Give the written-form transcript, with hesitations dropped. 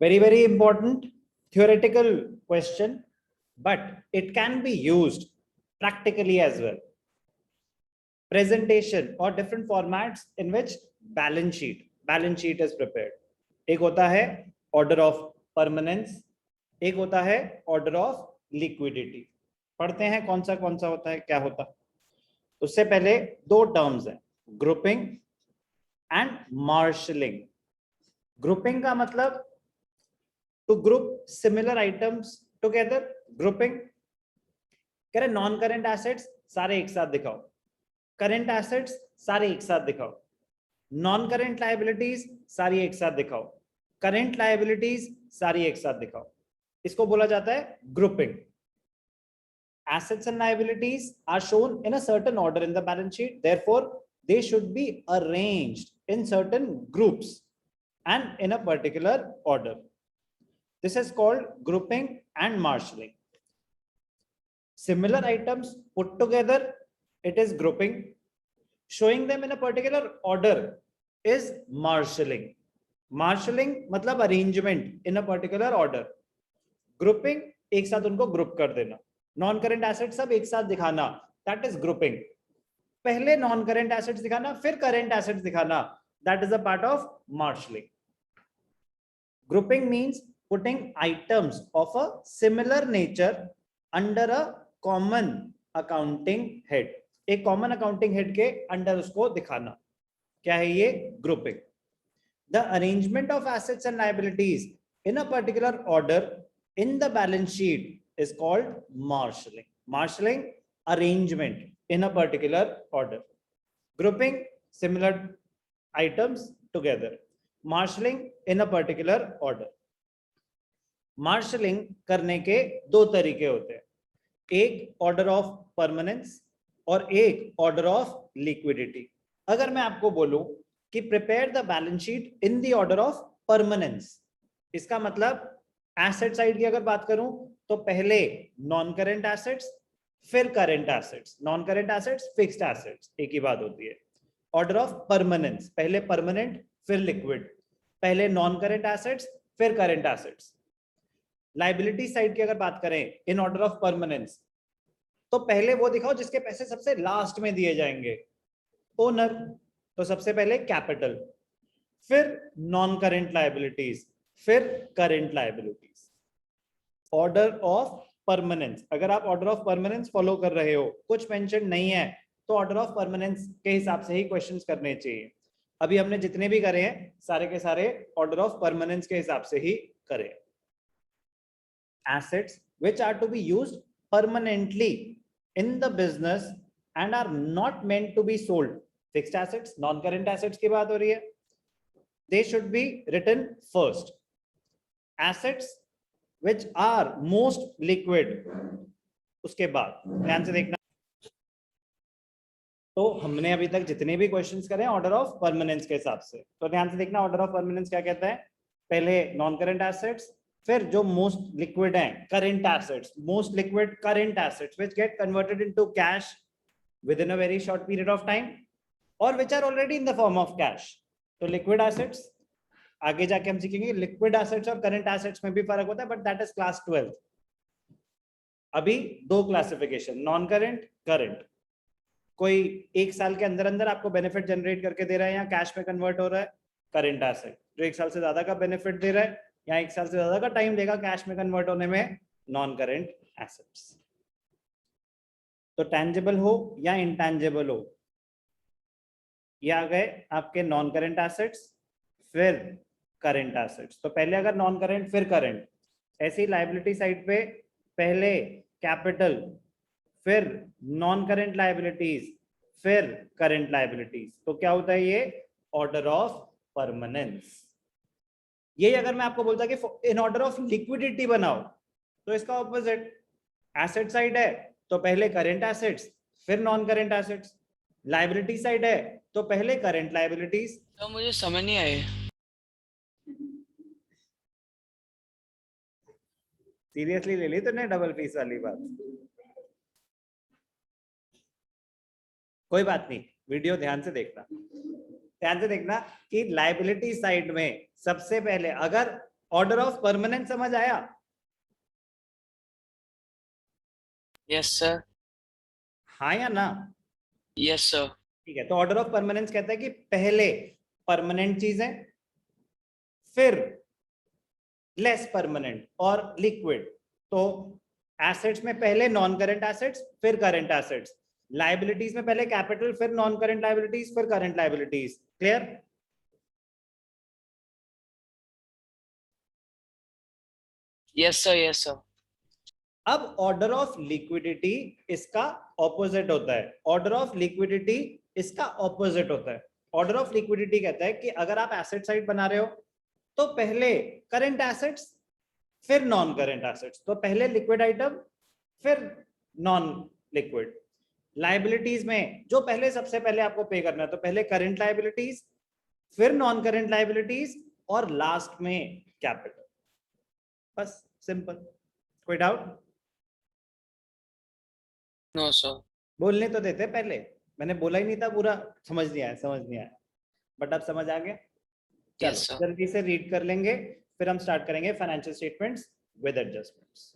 very important theoretical question, but it can be used practically as well. Presentation or different formats in which balance sheet is prepared. एक होता है order of permanence, एक होता है order of liquidity. पढ़ते हैं कौन सा होता है, क्या होता है. उससे पहले दो टर्म्स हैं, ग्रुपिंग एंड मार्शलिंग. ग्रुपिंग का मतलब to group similar items together. Grouping कह रहे नॉन करेंट एसेट्स सारे एक साथ दिखाओ, करेंट एसेट्स सारे एक साथ दिखाओ, नॉन करेंट लायबिलिटीज सारी एक साथ दिखाओ, करेंट लायबिलिटीज सारी एक साथ दिखाओ. इसको बोला जाता है grouping. Assets and liabilities are shown in a certain order in the balance sheet. Therefore, they should be arranged in certain groups and in a particular order. This is called grouping and marshalling. Similar items put together, it is grouping. Showing them in a particular order is marshalling. Marshalling मतलब arrangement in a particular order. Grouping एक साथ उनको group कर देना. Non current asset सब एक साथ दिखाना, दैट इज ग्रुपिंग. पहले नॉन करेंट एसेट्स दिखाना फिर करेंट एसेट्स दिखाना, that is a part of marshalling. Grouping means putting items of a similar nature under a common accounting head. एक कॉमन अकाउंटिंग हेड के अंडर उसको दिखाना. क्या है ये? Grouping. The arrangement of assets and liabilities in a particular order in the balance sheet is called marshalling. Marshalling, arrangement in a particular order. Grouping similar items together. Marshalling in a particular order. Marshalling करने के दो तरीके होते हैं, एक order of permanence और एक order of liquidity. अगर मैं आपको बोलूं कि prepare the balance sheet in the order of permanence, इसका मतलब एसेट साइड की अगर बात करूं तो पहले नॉन करेंट एसेट्स फिर current assets, non current assets fixed assets, एक ही बात होती है. ऑर्डर ऑफ परमानेंस, पहले परमानेंट फिर लिक्विड, पहले नॉन करेंट एसेट्स फिर करेंट एसेट्स. लायबिलिटी साइड की अगर बात करें इन ऑर्डर ऑफ परमानेंस, तो पहले वो दिखाओ जिसके पैसे सबसे लास्ट में दिए जाएंगे, ओनर. तो सबसे पहले कैपिटल, फिर नॉन करेंट लायबिलिटीज, फिर current liabilities. Order of permanence, अगर आप ऑर्डर ऑफ परमानेंस फॉलो कर रहे हो, कुछ मेंशन नहीं है, तो ऑर्डर ऑफ परमानेंस के हिसाब से ही क्वेश्चंस करने चाहिए. अभी हमने जितने भी करे हैं सारे के सारे ऑर्डर ऑफ परमानेंस के हिसाब से ही करे. Assets which are to be used permanently in the business and are not meant to be sold. Fixed assets, non current assets की बात हो रही है. They should be written first. Assets which are most liquid, उसके बाद ध्यान से देखना. तो हमने अभी तक जितने भी क्वेश्चंस करे ऑर्डर ऑफ परमानेंस के हिसाब से, तो ध्यान से देखना ऑर्डर ऑफ परमानेंस क्या कहता है. पहले नॉन करेंट एसेट्स, फिर जो मोस्ट लिक्विड हैं current assets, most liquid current assets which get converted into cash within a very short period of time or which are already in the form of cash. तो liquid assets, आगे जाके हम सीखेंगे liquid assets और current assets में भी फर्क होता है, बट दैट इज क्लास 12. अभी दो क्लासिफिकेशन, नॉन करेंट, करंट. कोई एक साल के अंदर अंदर आपको बेनिफिट जनरेट करके दे रहा है या कैश में कन्वर्ट हो रहा है, करंट एसेट. जो एक साल से ज्यादा का बेनिफिट दे रहा है या एक साल से ज्यादा का टाइम लेगा कैश में कन्वर्ट होने में, नॉन करेंट एसेट्स. तो टैंजिबल हो या इंटैंजिबल हो, ये आ गए आपके नॉन करेंट एसेट्स फिर करेंट एसेट्स. तो पहले अगर नॉन करेंट फिर करेंट, ऐसी लायबिलिटी साइड पे पहले कैपिटल फिर नॉन करेंट लायबिलिटीज फिर करेंट लायबिलिटीज. तो क्या होता है ये? Order of permanence. ये अगर मैं आपको बोलता कि इन ऑर्डर ऑफ लिक्विडिटी बनाओ, तो इसका ऑपोजिट. एसेट साइड है तो पहले करेंट एसेट्स फिर non current assets. Liability side है तो पहले करंट लायबिलिटीज. तो मुझे समझ नहीं आए. सीरियसली ले ली तूने डबल फीस वाली बात? कोई बात नहीं, वीडियो ध्यान से देखना. ध्यान से देखना कि लायबिलिटी साइड में सबसे पहले अगर ऑर्डर ऑफ परमानेंस समझ आया? Yes, sir. हाँ या ना? Yes, sir. ठीक है, तो ऑर्डर ऑफ परमानेंस कहता है कि पहले परमानेंट चीजें, फिर लेस परमानेंट और लिक्विड। तो एसेट्स में पहले नॉन करंट एसेट्स, फिर करंट एसेट्स। लाइबिलिटीज में पहले कैपिटल, फिर नॉन करंट लाइबिलिटीज, फिर current liabilities. Clear? Yes, sir. Yes, sir. अब ऑर्डर ऑफ लिक्विडिटी इसका ऑपोजिट होता है। ऑर्डर ऑफ लिक्विडिटी इसका ऑपोजिट होता है। ऑर्डर ऑफ लिक्विडिटी कहता है कि अगर आप एसेट साइड बना रहे हो तो पहले करंट एसेट्स, फिर नॉन करंट एसेट्स। तो पहले लिक्विड आइटम, फिर नॉन लिक्विड। लाइबिलिटीज में जो पहले सबसे पहले आपको पे करना है, तो पहले करंट लाइबिलिटीज, फिर नॉन करंट लाइबिलिटीज, और लास्ट में कैपिटल। बस सिंपल। कोई डाउट? No, sir. बोलने तो देते पहले, मैंने बोला ही नहीं था पूरा। समझ नहीं आया, समझ नहीं आया, बट अब समझ आ गया। Yes, चलो sir. जल्दी से रीड कर लेंगे, फिर हम स्टार्ट करेंगे फाइनेंशियल स्टेटमेंट्स विद एडजस्टमेंट्स।